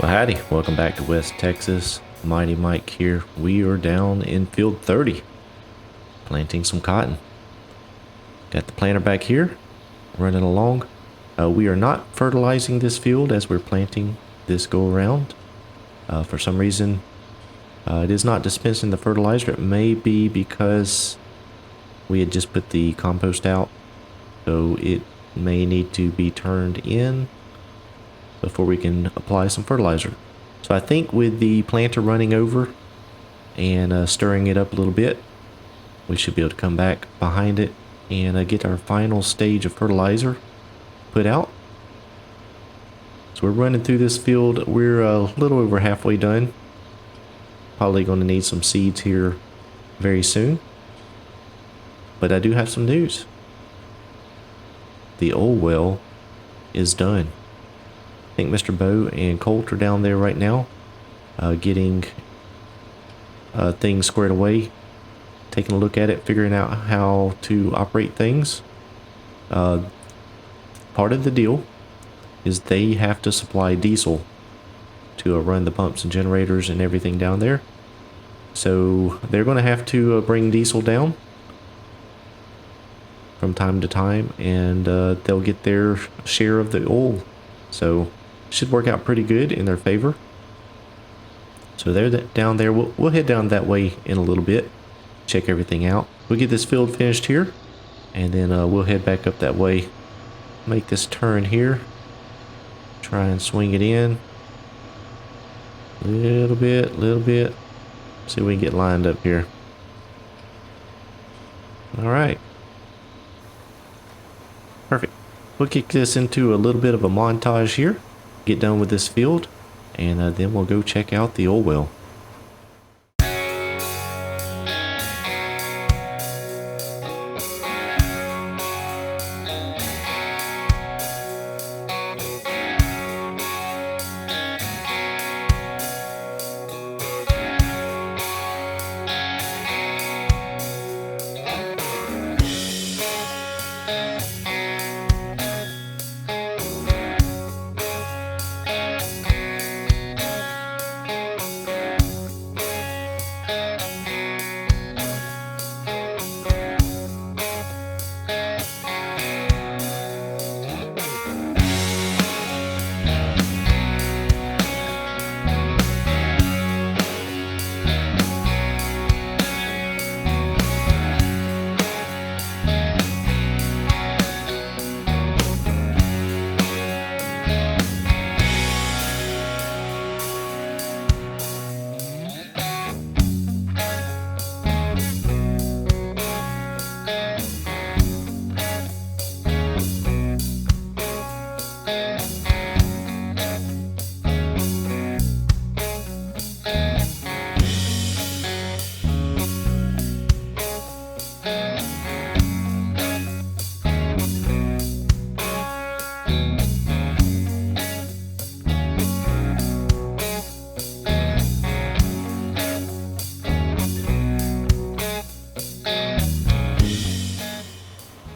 Well, howdy, welcome back to West Texas. Mighty Mike here. We are down in field 30, planting some cotton. Got the planter back here, running along. We are not fertilizing this field as we're planting this go around. For some reason, it is not dispensing the fertilizer. It may be because we had just put the compost out, so it may need to be turned in before we can apply some fertilizer. So I think with the planter running over and stirring it up a little bit, we should be able to come back behind it and get our final stage of fertilizer put out. So we're running through this field. We're a little over halfway done. Probably going to need some seeds here very soon. But I do have some news. The old well is done. I think Mr. Bo and Colt are down there right now, getting things squared away, taking a look at it, figuring out how to operate things. Part of the deal is they have to supply diesel to run the pumps and generators and everything down there. So they're going to have to bring diesel down from time to time, and they'll get their share of the oil. So should work out pretty good in their favor. So they're down there. We'll head down that way in a little bit, check everything out. We'll get this field finished here, and then we'll head back up that way, make this turn here, try and swing it in little bit, see if we can get lined up here. All right, perfect. We'll kick this into a little bit of a montage here, get done with this field, and then we'll go check out the oil well.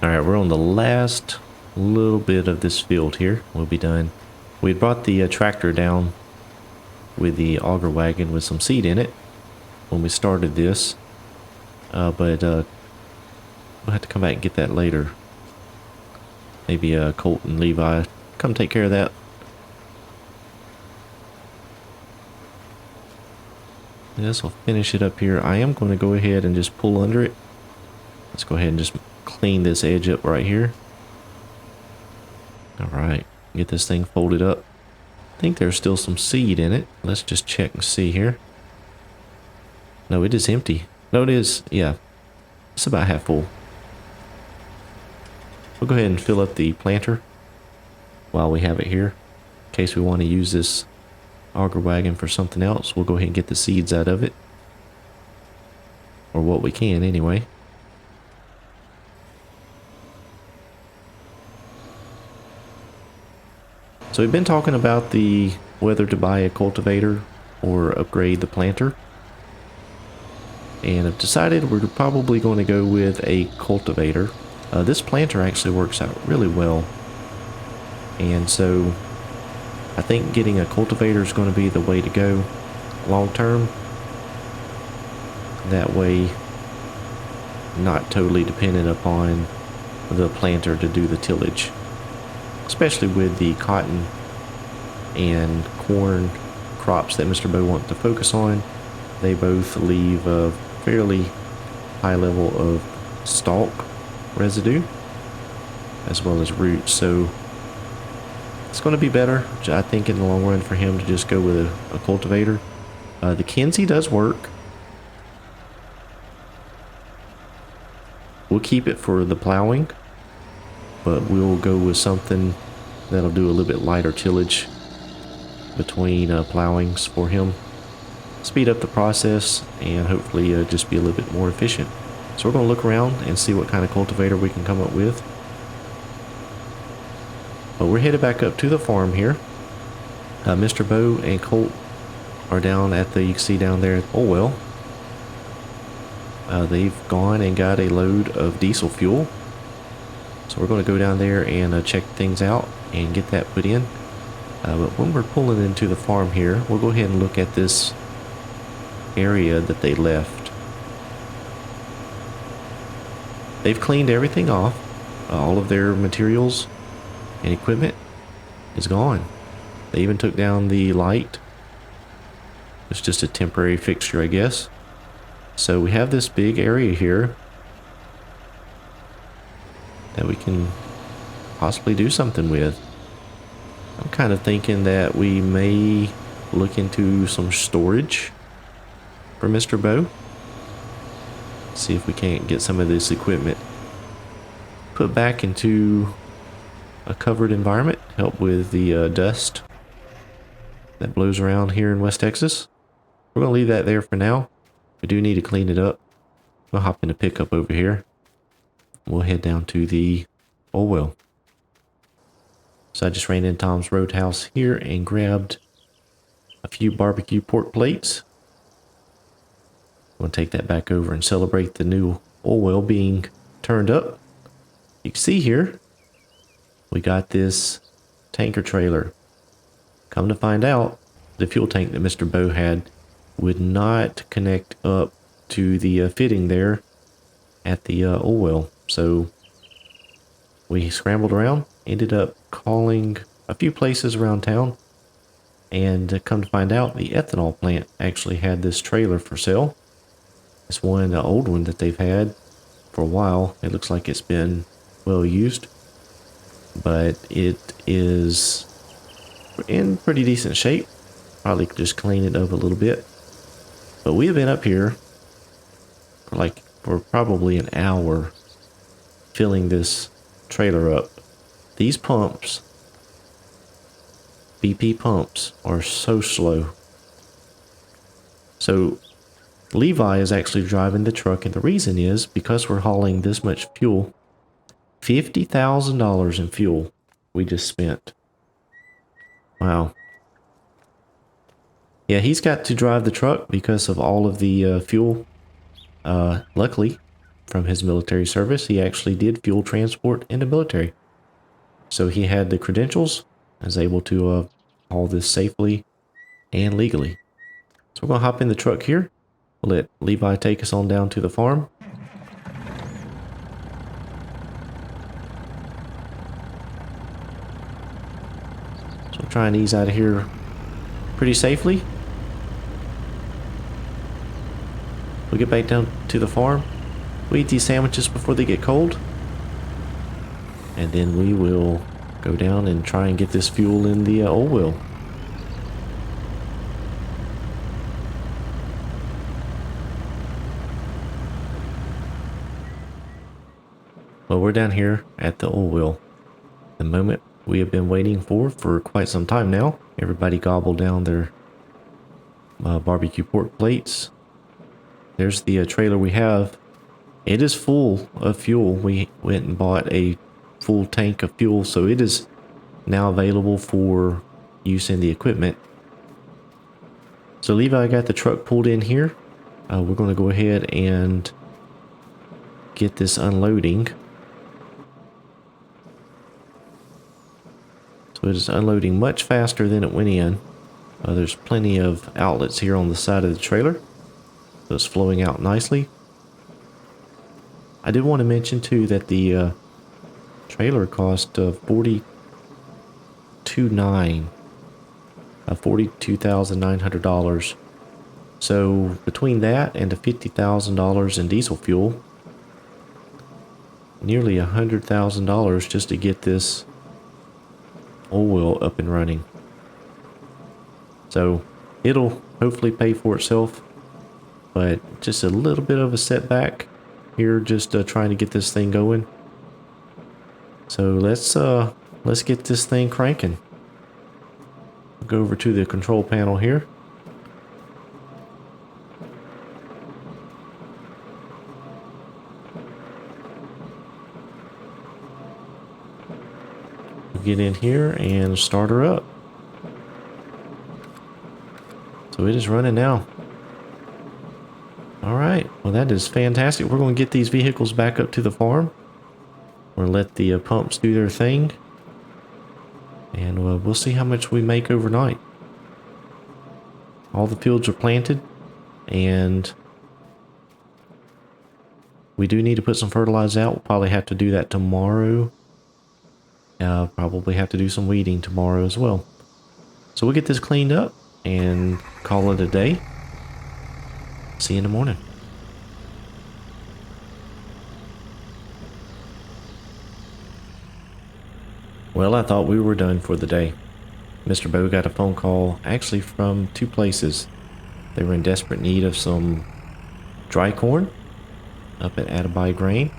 Alright, we're on the last little bit of this field here. We'll be done. We brought the tractor down with the auger wagon with some seed in it when we started this. But we'll have to come back and get that later. Maybe Colt and Levi come take care of that. This will finish it up here. I am going to go ahead and just pull under it. Let's go ahead and just clean this edge up right here. All right, get this thing folded up. I think there's still some seed in it. Let's just check and see here. No, it is empty. No, it is. Yeah, it's about half full. We'll go ahead and fill up the planter while we have it here, in case we want to use this auger wagon for something else. We'll go ahead and get the seeds out of it, or what we can anyway. So we've been talking about whether to buy a cultivator or upgrade the planter. And I've decided we're probably going to go with a cultivator. This planter actually works out really well. And so I think getting a cultivator is going to be the way to go long term. That way, not totally dependent upon the planter to do the tillage, especially with the cotton and corn crops that Mr. Bow wants to focus on. They both leave a fairly high level of stalk residue as well as roots, so it's going to be better, I think, in the long run for him to just go with a cultivator. The Kinsey does work. We'll keep it for the plowing, but we'll go with something that'll do a little bit lighter tillage between plowings for him. Speed up the process and hopefully just be a little bit more efficient. So we're going to look around and see what kind of cultivator we can come up with. But we're headed back up to the farm here. Mr. Bow and Colt are down at the, you can see down there, oh well. They've gone and got a load of diesel fuel. So we're going to go down there and check things out and get that put in. But when we're pulling into the farm here, we'll go ahead and look at this area that they left. They've cleaned everything off. All of their materials and equipment is gone. They even took down the light. It's just a temporary fixture, I guess. So we have this big area here that we can possibly do something with. I'm kind of thinking that we may look into some storage for Mr. Bow. See if we can't get some of this equipment put back into a covered environment, help with the dust that blows around here in West Texas. We're going to leave that there for now. We do need to clean it up. We'll hop in a pickup over here. We'll head down to the oil well. So I just ran in Tom's Roadhouse here and grabbed a few barbecue pork plates. I'm going to take that back over and celebrate the new oil well being turned up. You can see here, we got this tanker trailer. Come to find out, the fuel tank that Mr. Bow had would not connect up to the fitting there at the oil well. So we scrambled around, ended up calling a few places around town, and come to find out the ethanol plant actually had this trailer for sale. It's one, the old one that they've had for a while. It looks like it's been well used, but it is in pretty decent shape. Probably just clean it up a little bit. But we have been up here for probably an hour filling this trailer up. These pumps, BP pumps, are so slow. So Levi is actually driving the truck, and the reason is because we're hauling this much fuel. $50,000 in fuel we just spent. Wow. Yeah, he's got to drive the truck because of all of the fuel. Luckily, from his military service, he actually did fuel transport in the military. So he had the credentials and was able to haul this safely and legally. So we're going to hop in the truck here. We'll let Levi take us on down to the farm. So we'll try and ease out of here pretty safely. We'll get back down to the farm. We'll eat these sandwiches before they get cold. And then we will go down and try and get this fuel in the oil well. Well, we're down here at the oil well. The moment we have been waiting for quite some time now. Everybody gobbled down their barbecue pork plates. There's the trailer we have. It is full of fuel. We went and bought a full tank of fuel, so it is now available for use in the equipment. So Levi got the truck pulled in here. We're going to go ahead and get this unloading. So So it is unloading much faster than it went in. There's plenty of outlets here on the side of the trailer. So it's flowing out nicely. I did want to mention too that the trailer cost $42,900. So between that and the $50,000 in diesel fuel, nearly $100,000 just to get this oil well up and running. So it'll hopefully pay for itself, but just a little bit of a setback here, just trying to get this thing going. So let's get this thing cranking. Go over to the control panel here. Get in here and start her up. So it is running now. Alright, well that is fantastic. We're going to get these vehicles back up to the farm. We're going to let the pumps do their thing. And we'll see how much we make overnight. All the fields are planted. And we do need to put some fertilizer out. We'll probably have to do that tomorrow. Probably have to do some weeding tomorrow as well. So we'll get this cleaned up and call it a day. See you in the morning. Well, I thought we were done for the day. Mr. Bo got a phone call actually from two places. They were in desperate need of some dry corn up at Attaby Grain.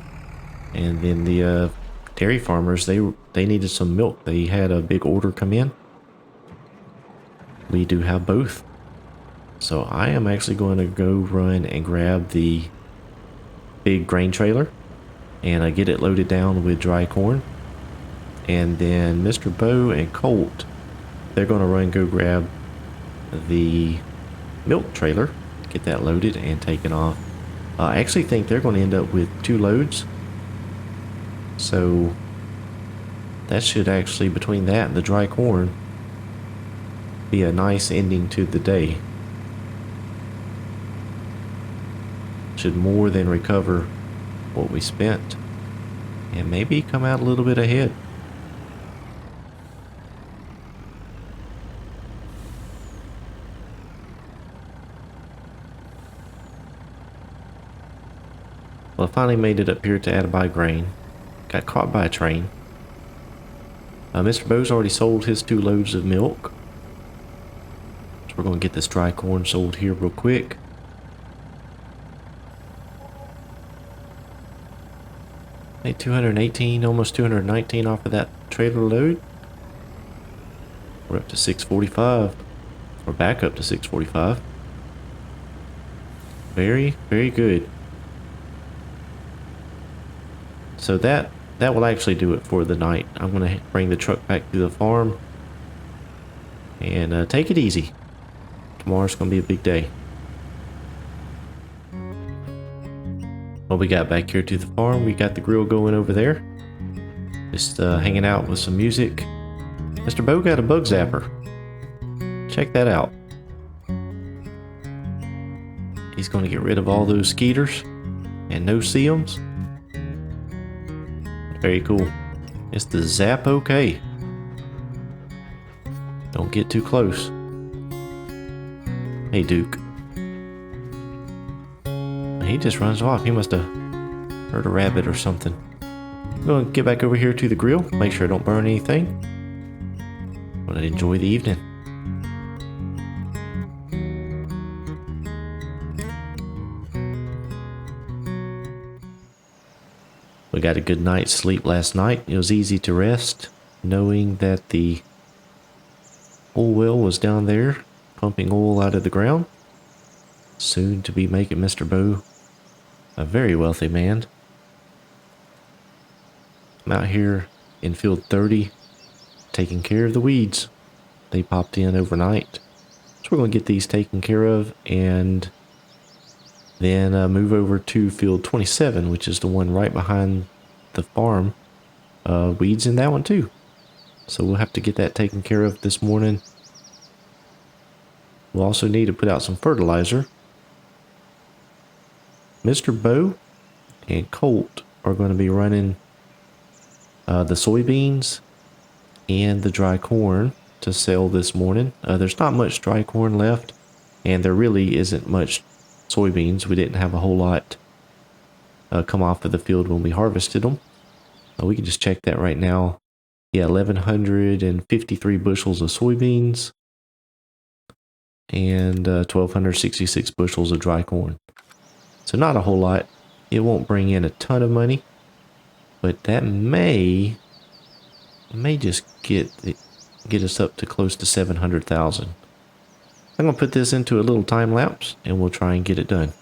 And then the dairy farmers, they needed some milk. They had a big order come in. We do have both. So I am actually going to go run and grab the big grain trailer and get it loaded down with dry corn. And then Mr. Bo and Colt, they're going to run and go grab the milk trailer, get that loaded and taken off. I actually think they're going to end up with 2 loads. So that should actually, between that and the dry corn, be a nice ending to the day. Should more than recover what we spent and maybe come out a little bit ahead. Well, I finally made it up here to Attaby Grain. Got caught by a train. Mr. Bo's already sold his 2 loads of milk. So we're going to get this dry corn sold here real quick. Made 218, almost 219 off of that trailer load. We're up to 645. We're back up to 645. Very, very good. So that will actually do it for the night. I'm going to bring the truck back to the farm and take it easy. Tomorrow's going to be a big day. Well, we got back here to the farm. We got the grill going over there. Just hanging out with some music. Mr. Bo got a bug zapper. Check that out. He's going to get rid of all those skeeters and no-see-ums. Very cool. It's the Zap OK. Don't get too close. Hey, Duke. He just runs off. He must have heard a rabbit or something. I'm going to get back over here to the grill. Make sure I don't burn anything. But I enjoy the evening. We got a good night's sleep last night. It was easy to rest, knowing that the oil well was down there, pumping oil out of the ground. Soon to be making Mr. Bo a very wealthy man. I'm out here in field 30, taking care of the weeds. They popped in overnight. So we're going to get these taken care of and then move over to field 27, which is the one right behind the farm. Weeds in that one too. So we'll have to get that taken care of this morning. We'll also need to put out some fertilizer. Mr. Bo and Colt are going to be running the soybeans and the dry corn to sell this morning. There's not much dry corn left, and there really isn't much soybeans. We didn't have a whole lot come off of the field when we harvested them. We can just check that right now. Yeah, 1,153 bushels of soybeans and 1,266 bushels of dry corn. So not a whole lot. It won't bring in a ton of money, but that may just get us up to close to 700,000. I'm going to put this into a little time lapse and we'll try and get it done.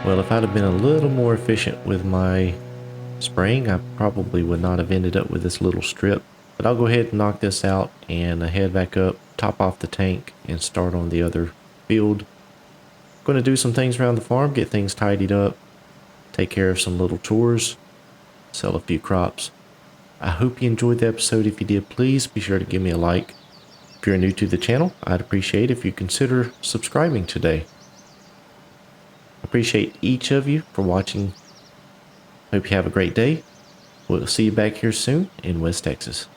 Well, if I'd have been a little more efficient with my spraying, I probably would not have ended up with this little strip. But I'll go ahead and knock this out and head back up, top off the tank, and start on the other field. I'm going to do some things around the farm, get things tidied up, take care of some little chores, sell a few crops. I hope you enjoyed the episode. If you did, please be sure to give me a like. If you're new to the channel, I'd appreciate if you consider subscribing today. Appreciate each of you for watching. Hope you have a great day. We'll see you back here soon in West Texas.